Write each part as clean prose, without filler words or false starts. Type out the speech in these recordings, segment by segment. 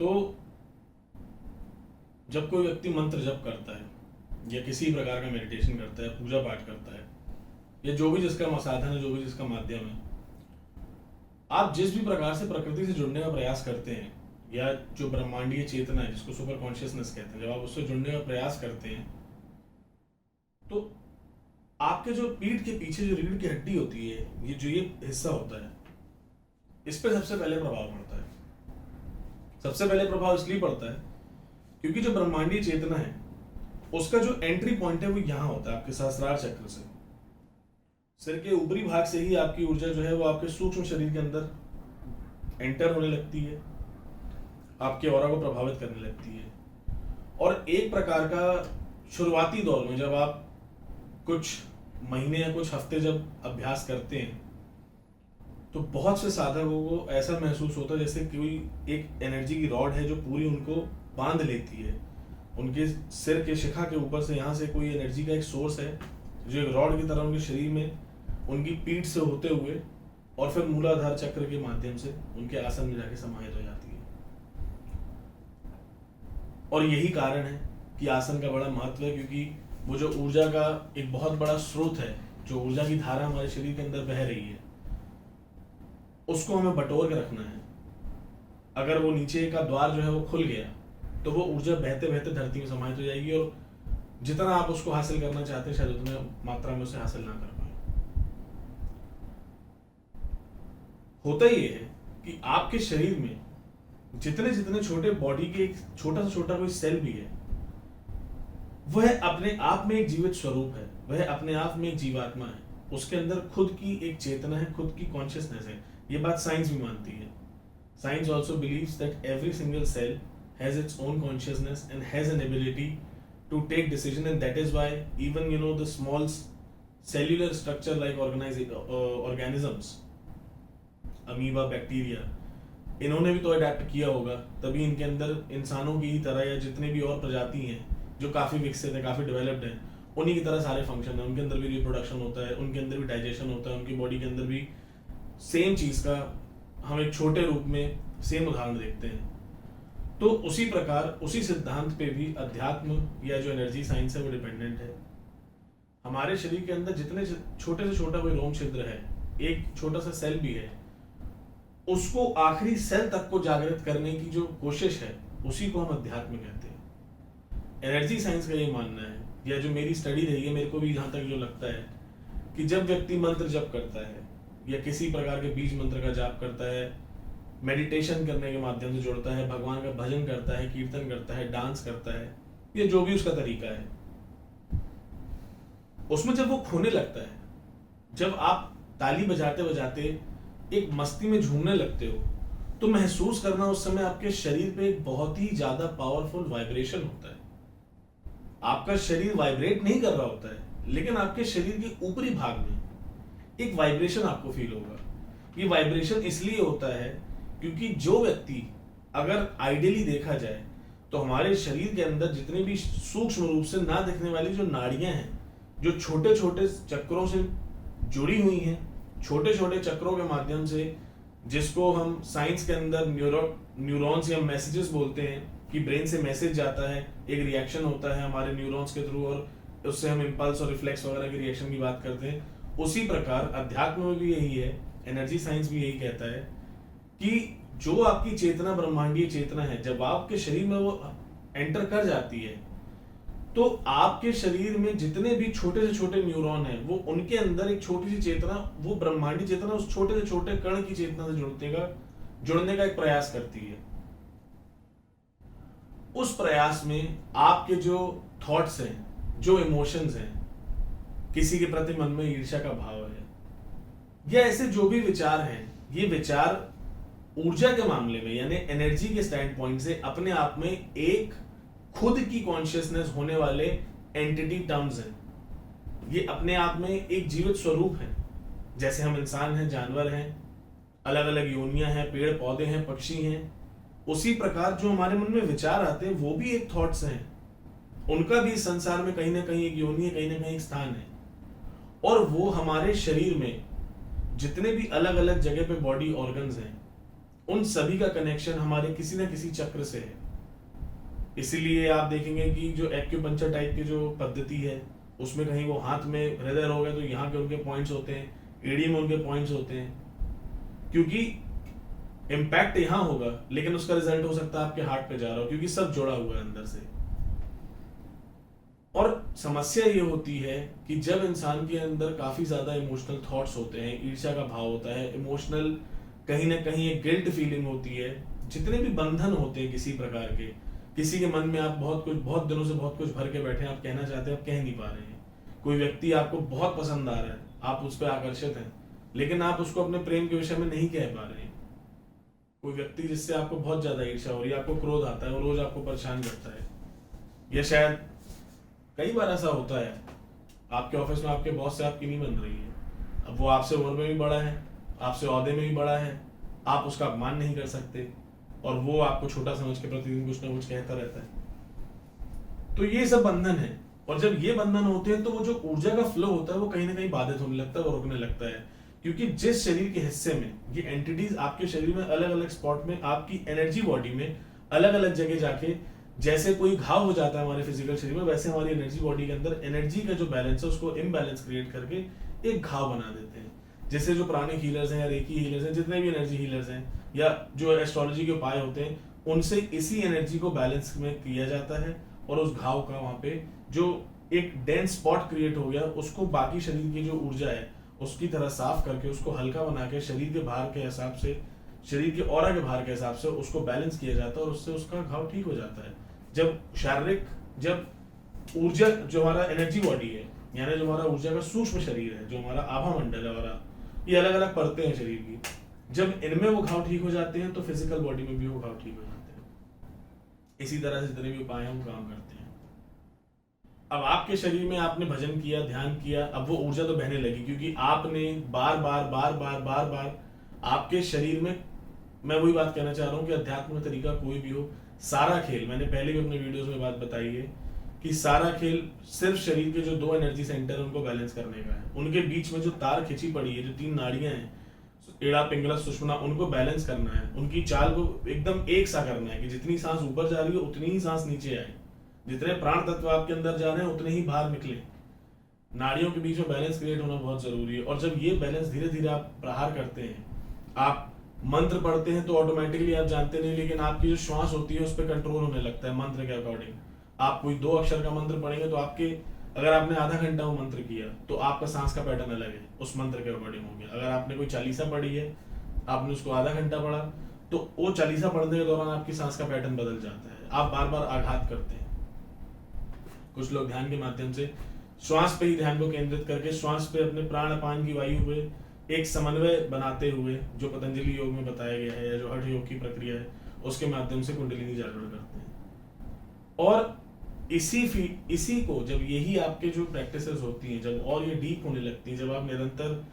तो जब कोई व्यक्ति मंत्र जप करता है या किसी प्रकार का मेडिटेशन करता है, पूजा पाठ करता है, या जो भी जिसका साधन है, जो भी जिसका माध्यम है, आप जिस भी प्रकार से प्रकृति से जुड़ने का प्रयास करते हैं, या जो ब्रह्मांडीय चेतना है जिसको सुपर कॉन्शियसनेस कहते हैं, जब आप उससे जुड़ने का प्रयास करते हैं तो आपके जो पीठ के पीछे जो रीढ़ की हड्डी होती है, ये हिस्सा होता है, इस पे सबसे पहले प्रभाव पड़ता है। सबसे पहले प्रभाव इसलिए पड़ता है क्योंकि जो ब्रह्मांडीय चेतना है उसका जो एंट्री पॉइंट है वो यहां होता है, आपके सहस्रार चक्र से। सिर के ऊपरी भाग से ही आपकी ऊर्जा जो है वो आपके सूक्ष्म शरीर के अंदर एंटर होने लगती है, आपके ऑरा को प्रभावित करने लगती है। और एक प्रकार का शुरुआती दौर में जब आप कुछ महीने या कुछ हफ्ते जब अभ्यास करते हैं तो बहुत से साधकों को ऐसा महसूस होता है जैसे कोई एक एनर्जी की रॉड है जो पूरी उनको बांध लेती है। उनके सिर के शिखा के ऊपर से यहाँ से कोई एनर्जी का एक सोर्स है जो एक रॉड की तरह उनके शरीर में, उनकी पीठ से होते हुए और फिर मूलाधार चक्र के माध्यम से उनके आसन में जाके समाहित हो जाती है। और यही कारण है कि आसन का बड़ा महत्व है, क्योंकि वो जो ऊर्जा का एक बहुत बड़ा स्रोत है, जो ऊर्जा की धारा हमारे शरीर के अंदर बह रही है, उसको हमें बटोर के रखना है। अगर वो नीचे का द्वार जो है वो खुल गया तो वो ऊर्जा बहते बहते धरती में समाहित हो जाएगी और जितना आप उसको हासिल करना चाहते हैं शायद उतने मात्रा में उसे हासिल ना कर पाए। होता ही है कि आपके शरीर में जितने जितने छोटे बॉडी के एक छोटा से छोटा कोई सेल भी है, वह अपने आप में एक जीवित स्वरूप है, वह अपने आप में एक जीवात्मा है। उसके अंदर खुद की एक चेतना है, खुद की कॉन्शियसनेस है। ये बात साइंस भी मानती है। Science also believes that every single cell has its own consciousness and has an ability to take decision, and that is why even the small cellular structure like organisms, amoeba, bacteria, इन्होंने भी तो adapt किया होगा, तभी इनके अंदर इंसानों की तरह या जितने भी और प्रजाति हैं जो काफ़ी विकसित है, काफ़ी डेवलप्ड हैं, उन्हीं की तरह सारे फंक्शन है। उनके अंदर भी रिप्रोडक्शन होता है, उनके अंदर भी डाइजेशन होता है, उनकी बॉडी के अंदर भी सेम चीज़ का हम एक छोटे रूप में सेम उदाहरण देखते हैं। तो उसी प्रकार उसी सिद्धांत पे भी अध्यात्म या जो एनर्जी साइंस है वो डिपेंडेंट है। हमारे शरीर के अंदर जितने छोटे से छोटा कोई रोम छिद्र है, एक छोटा सा सेल भी है, उसको आखिरी सेल तक को जागृत करने की जो कोशिश है उसी को हम अध्यात्म कहते हैं। एनर्जी साइंस का ये मानना है, या जो मेरी स्टडी रही है, मेरे को भी जहाँ तक जो लगता है कि जब व्यक्ति मंत्र जप करता है या किसी प्रकार के बीज मंत्र का जाप करता है, मेडिटेशन करने के माध्यम से जुड़ता है, भगवान का भजन करता है, कीर्तन करता है, डांस करता है, ये जो भी उसका तरीका है, उसमें जब वो खोने लगता है, जब आप ताली बजाते बजाते एक मस्ती में झूमने लगते हो, तो महसूस करना उस समय आपके शरीर पे एक बहुत ही ज्यादा पावरफुल वाइब्रेशन होता है। आपका शरीर वाइब्रेट नहीं कर रहा होता है, लेकिन आपके शरीर के ऊपरी भाग में एक वाइब्रेशन आपको फील होगा। ये वाइब्रेशन इसलिए होता है क्योंकि जो व्यक्ति, अगर आइडियली देखा जाए तो हमारे शरीर के अंदर जितने भी सूक्ष्म रूप से ना दिखने वाली जो नाड़ियां हैं, जो छोटे छोटे चक्रों से जुड़ी हुई हैं, छोटे छोटे चक्रों के माध्यम से, जिसको हम साइंस के अंदर न्यूरॉन्स या मैसेजेस बोलते हैं, कि ब्रेन से मैसेज जाता है, एक रिएक्शन होता है हमारे न्यूरॉन्स के थ्रू और उससे हम इम्पल्स और रिफ्लेक्स वगैरह की रिएक्शन की बात करते हैं। उसी प्रकार अध्यात्म में भी यही है, एनर्जी साइंस भी यही कहता है कि जो आपकी चेतना, ब्रह्मांडीय चेतना है, जब आपके शरीर में वो एंटर कर जाती है तो आपके शरीर में जितने भी छोटे से छोटे न्यूरॉन हैं, वो उनके अंदर एक छोटी सी चेतना, वो ब्रह्मांडीय चेतना उस छोटे से छोटे कण की चेतना से जुड़ने का एक प्रयास करती है। उस प्रयास में आपके जो थॉट्स हैं, जो इमोशंस हैं, किसी के प्रति मन में ईर्ष्या का भाव है, या ऐसे जो भी विचार हैं, ये विचार ऊर्जा के मामले में यानी एनर्जी के स्टैंड पॉइंट से अपने आप में एक खुद की कॉन्शियसनेस होने वाले एंटिटी टर्म्स हैं। ये अपने आप में एक जीवित स्वरूप है। जैसे हम इंसान हैं, जानवर हैं, अलग अलग योनियां हैं, पेड़ पौधे हैं, पक्षी हैं, उसी प्रकार जो हमारे मन में विचार आते हैं वो भी एक थॉट्स हैं। उनका भी संसार में कहीं ना कहीं एक योनि है, कहीं ना कहीं एक स्थान है। और वो हमारे शरीर में जितने भी अलग अलग जगह पे बॉडी ऑर्गन्स हैं, उन सभी का कनेक्शन हमारे किसी ना किसी चक्र से है। इसीलिए आप देखेंगे कि जो एक्यूपंक्चर टाइप की जो पद्धति है, उसमें कहीं वो हाथ में हृदय रोग है तो यहाँ के उनके पॉइंट्स होते हैं, एड़ी में उनके पॉइंट्स होते हैं, क्योंकि इम्पैक्ट यहाँ होगा लेकिन उसका रिजल्ट हो सकता है आपके हार्ट पे जा रहा हो, क्योंकि सब जुड़ा हुआ है अंदर से। और समस्या ये होती है कि जब इंसान के अंदर काफी ज्यादा इमोशनल थॉट्स होते हैं, ईर्ष्या का भाव होता है, इमोशनल कहीं ना कहीं एक गिल्ट फीलिंग होती है, जितने भी बंधन होते हैं किसी प्रकार के, किसी के मन में आप बहुत दिनों से बहुत कुछ भर के बैठे हैं, आप कहना चाहते हैं, आप कह नहीं पा रहे हैं। कोई व्यक्ति आपको बहुत पसंद आ रहा है, आप उस पर आकर्षित हैं, लेकिन आप उसको अपने प्रेम के विषय में नहीं कह पा रहे हैं। कोई व्यक्ति जिससे आपको बहुत ज्यादा ईर्ष्या हो रही है, आपको क्रोध आता है, वो रोज आपको परेशान करता है, या शायद कई बार ऐसा होता है आपके ऑफिस में आपके बॉस से आपकी नहीं बन रही है, अब वो आपसे उम्र में भी बड़ा है, आपसे ओहदे में भी बड़ा है, आप उसका अपमान नहीं कर सकते, और वो आपको छोटा समझ के प्रतिदिन कुछ ना कुछ कहता रहता है। तो ये सब बंधन है, और जब ये बंधन होते हैं तो वो जो ऊर्जा का फ्लो होता है वो कहीं ना कहीं बाधित होने लगता है, वो रुकने लगता है, क्योंकि जिस शरीर के हिस्से में ये एंटिटीज आपके शरीर में अलग अलग स्पॉट में आपकी एनर्जी बॉडी में अलग अलग जगह जाके, जैसे कोई घाव हो जाता है हमारे फिजिकल शरीर में, वैसे हमारी एनर्जी बॉडी के अंदर एनर्जी का जो बैलेंस है उसको इम्बैलेंस क्रिएट करके एक घाव बना देते हैं। जैसे जो प्राणिक हीलर्स हैं या रेकी हीलर्स हैं, जितने भी एनर्जी हीलर्स हैं या जो एस्ट्रोलॉजी के उपाय होते हैं, उनसे इसी एनर्जी को बैलेंस में किया जाता है, और उस घाव का वहां पे जो एक डेंस स्पॉट क्रिएट हो गया उसको बाकी शरीर की जो ऊर्जा है उसकी तरह साफ करके उसको हल्का बना के शरीर के भार के हिसाब से, शरीर के ऑरा के भार के हिसाब से उसको बैलेंस किया जाता है, और उससे उसका घाव ठीक हो जाता है। जब ऊर्जा जो हमारा एनर्जी बॉडी है, यानी जो हमारा ऊर्जा का सूक्ष्म शरीर है, जो हमारा आभा मंडल है हमारा, ये अलग अलग परतें हैं शरीर की, जब इनमें वो घाव ठीक हो जाते हैं तो फिजिकल बॉडी में भी वो घाव ठीक हो जाते हैं। इसी तरह से जितने भी उपाय हैं वो काम करते हैं। अब आपके शरीर में आपने भजन किया, ध्यान किया, अब वो ऊर्जा तो बहने लगी, क्योंकि आपने बार बार बार बार बार बार आपके शरीर में, मैं वही बात कहना चाह रहा हूं कि अध्यात्म का तरीका कोई भी हो, सारा खेल, मैंने पहले भी अपने वीडियोस में बात बताई है कि सारा खेल सिर्फ शरीर के जो दो एनर्जी सेंटर है उनको बैलेंस करने का है। उनके बीच में जो तार खिंची पड़ी है, जो तीन नाड़ियां हैं, एड़ा, पिंगला, सुषुम्ना, उनको बैलेंस करना है, उनकी चाल को एकदम एक सा करना है कि जितनी सांस ऊपर जा रही है उतनी ही सांस नीचे आए, जितने प्राण तत्व आपके अंदर जा रहे हैं उतने ही बाहर निकले। नाड़ियों के बीच में बैलेंस क्रिएट होना बहुत जरूरी है। और जब ये बैलेंस धीरे धीरे आप प्रहार करते हैं, आप मंत्र पढ़ते हैं तो ऑटोमेटिकली आप जानते नहीं, लेकिन आपकी जो श्वास होती है उस पर कंट्रोल होने लगता है मंत्र के अकॉर्डिंग। आप कोई 2 अक्षर का मंत्र पढ़ेंगे तो आपके, अगर आपने आधा घंटा वो मंत्र किया तो आपका सांस का पैटर्न अलग है, उस मंत्र के अकॉर्डिंग हो गया। अगर आपने कोई चालीसा पढ़ी है, आपने उसको आधा घंटा पढ़ा, तो वो चालीसा पढ़ने के दौरान आपकी सांस का पैटर्न बदल जाता है। आप बार बार आघात करते हैं। कुछ लोग ध्यान के माध्यम से श्वास पे ही ध्यान को केंद्रित करके श्वास पे अपने प्राण अपान की वायु पे एक समन्वय बनाते हुए, जो पतंजलि योग में बताया गया है या जो हठ योग की प्रक्रिया है उसके माध्यम से कुंडलिनी जागरण करते हैं। और इसी को जब यही आपके जो प्रैक्टिसेस होती हैं, जब और ये डीप होने लगती हैं, जब आप निरंतर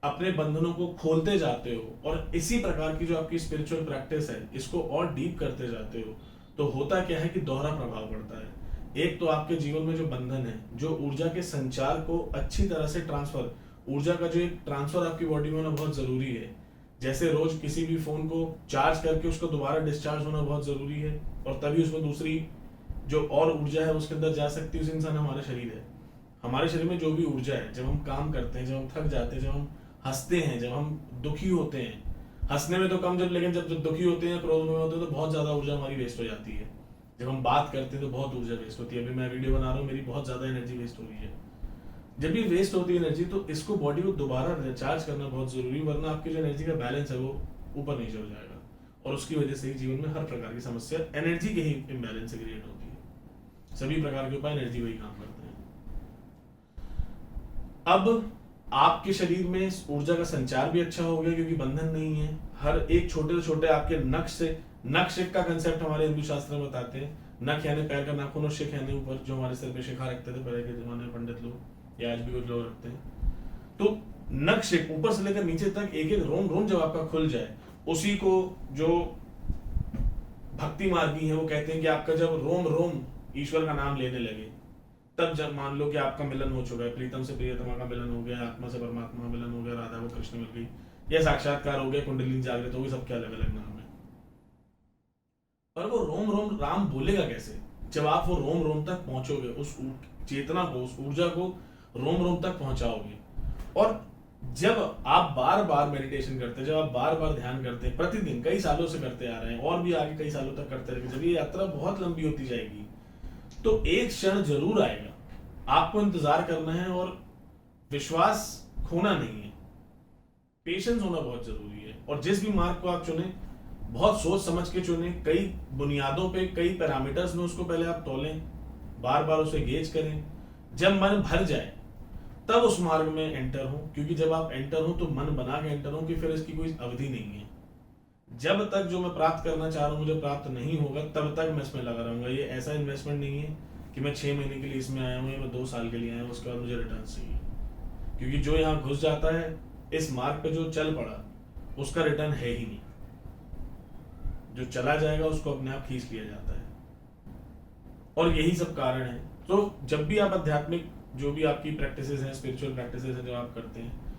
अपने बंधनों को खोलते जाते हो और इसी प्रकार की जो आपकी स्पिरिचुअल प्रैक्टिस है इसको और डीप करते जाते हो, तो होता क्या है कि दोहरा प्रभाव पड़ता है। एक तो आपके जीवन में जो बंधन है, जो ऊर्जा के संचार को अच्छी तरह से ट्रांसफर, ऊर्जा का जो एक ट्रांसफर आपकी बॉडी में होना बहुत जरूरी है। जैसे रोज किसी भी फोन को चार्ज करके उसको दोबारा डिस्चार्ज होना बहुत जरूरी है, और तभी उसमें दूसरी जो और ऊर्जा है उसके अंदर जा सकती है। उस इंसान हमारा शरीर है। हमारे शरीर में जो भी ऊर्जा है, जब हम काम करते हैं, जब हम थक जाते हैं, जब हम हंसते हैं, जब हम दुखी होते हैं, हंसने में तो कम, लेकिन जब दुखी होते हैं, क्रोध में होते हैं, तो बहुत ज्यादा ऊर्जा हमारी वेस्ट हो जाती है। जब हम बात करते हैं तो बहुत ऊर्जा वेस्ट होती है। अभी मैं वीडियो बना रहा हूँ, मेरी बहुत ज्यादा एनर्जी वेस्ट हो रही है। जब भी वेस्ट होती है एनर्जी, तो इसको बॉडी को दोबारा रिचार्ज करना बहुत जरूरी है, वरना आपकी जो एनर्जी का बैलेंस है वो ऊपर नीचे हो जाएगा, और उसकी वजह से ही जीवन में हर प्रकार की समस्या एनर्जी के ही इम्बैलेंस से क्रिएट होती है। सभी प्रकार के उपाय एनर्जी वही काम करते हैं। अब आपके शरीर में ऊर्जा का संचार भी अच्छा हो गया, क्योंकि बंधन नहीं है। हर एक छोटे से छोटे आपके नख शिख का कंसेप्ट हमारे हिंदू शास्त्र में बताते हैं। नख यानी पैर का नाखून, और शिख यानी ऊपर, जो हमारे सिर पे शिखा रखते थे पहले के जमाने में पंडित लोग, या आज भी कुछ लोग रखते हैं। तो नख शिख ऊपर से लेकर नीचे तक एक एक रोम रोम जब आपका खुल जाए, उसी को जो भक्ति मार्गी है वो कहते हैं कि आपका जब रोम रोम ईश्वर का नाम लेने लगे, तब जब मान लो कि आपका मिलन हो चुका है, प्रीतम से प्रियतमा का मिलन हो गया, आत्मा से परमात्मा का मिलन हो गया, राधा को कृष्ण मिल गई, या साक्षात्कार हो गया, कुंडलिनी जागृत हो गई, सबके अलग अलग नाम है। और वो रोम रोम राम बोलेगा कैसे? जब आप वो रोम रोम तक पहुंचोगे, उस चेतना को, उस ऊर्जा को रोम रोम तक पहुंचाओगे। और जब आप बार बार मेडिटेशन करते हैं, जब आप बार बार ध्यान करते हैं, प्रतिदिन कई सालों से करते आ रहे हैं और भी आगे कई सालों तक करते रहेंगे, जब ये यात्रा बहुत लंबी होती जाएगी तो एक क्षण जरूर आएगा, आपको इंतजार करना है और विश्वास खोना नहीं है, पेशेंस होना बहुत जरूरी है। और जिस भी मार्ग को आप चुने, बहुत सोच समझ के चुने, कई बुनियादों पे, कई पैरामीटर्स में उसको पहले आप तोलें, बार बार उसे गेज करें। जब मन भर जाए तब उस मार्ग में एंटर हो, क्योंकि जब आप एंटर हो तो मन बना के एंटर हो कि फिर इसकी कोई अवधि नहीं है। जब तक जो मैं प्राप्त करना चाह रहा हूं मुझे प्राप्त नहीं होगा, तब तक मैं इसमें लगा रहूंगा। ये ऐसा इन्वेस्टमेंट नहीं है कि मैं 6 महीने के लिए इसमें आया हूं या मैं 2 साल के लिए आया हूं, उसके बाद मुझे रिटर्न चाहिए। क्योंकि जो यहाँ घुस जाता है, इस मार्ग पे जो चल पड़ा, उसका रिटर्न है ही नहीं। जो चला जाएगा उसको अपने आप खींच लिया जाता है। और यही सब कारण है। तो जब भी आप आध्यात्मिक, जो भी आपकी प्रैक्टिसेस हैं, स्पिरिचुअल प्रैक्टिसेस हैं जो आप करते हैं,